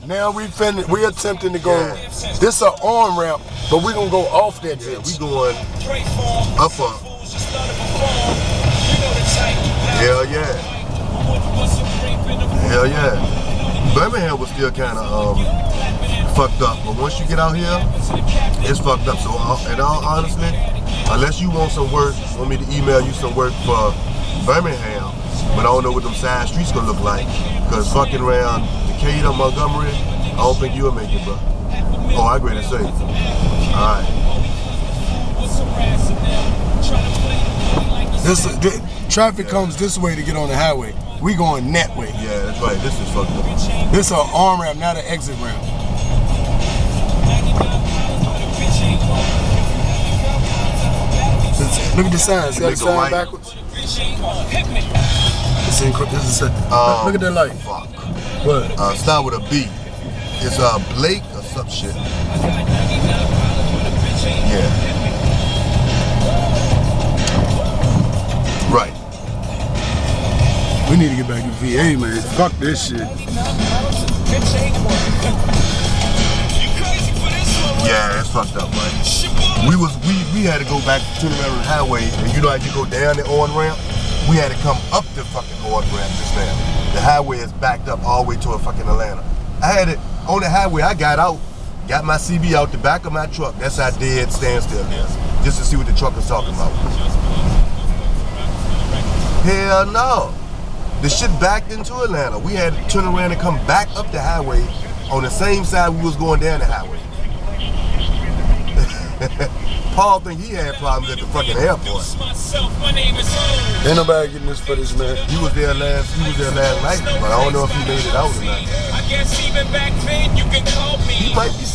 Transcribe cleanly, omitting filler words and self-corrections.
Now we attempting to go. This a on ramp, but we gonna go off that bitch. We going up. Hell yeah. Hell yeah. Birmingham was still kind of fucked up, but once you get out here, it's fucked up. So, in all honesty, unless you want some work, want me to email you some work for Birmingham, but I don't know what them side streets gonna look like, cause fucking around Decatur, Montgomery, I don't think you'll make it, bro. Oh, I agree to say. All right. Traffic comes this way to get on the highway. We going that way. Yeah, that's right. This is fucked up. This is an on ramp, not an exit ramp. Look at the sign. See how the sign backwards? Look at that light. Fuck. What? Start with a B. It's Blake or some shit. Yeah. Right. We need to get back to VA, man. Fuck this shit. Yeah, it's fucked up, man. We had to go back to the Maryland Highway, and you know how you go down the on ramp? We had to come up the fucking on ramp just now. The highway is backed up all the way to fucking Atlanta. I had it on the highway. I got out, got my CB out the back of my truck. That's how dead standstill is, just to see what the truck is talking about. Hell no. The shit backed into Atlanta. We had to turn around and come back up the highway on the same side we was going down the highway. Paul think he had problems at the fucking airport. Ain't nobody getting this footage, man. He was there last night, but I don't know if he made it out or not. He might be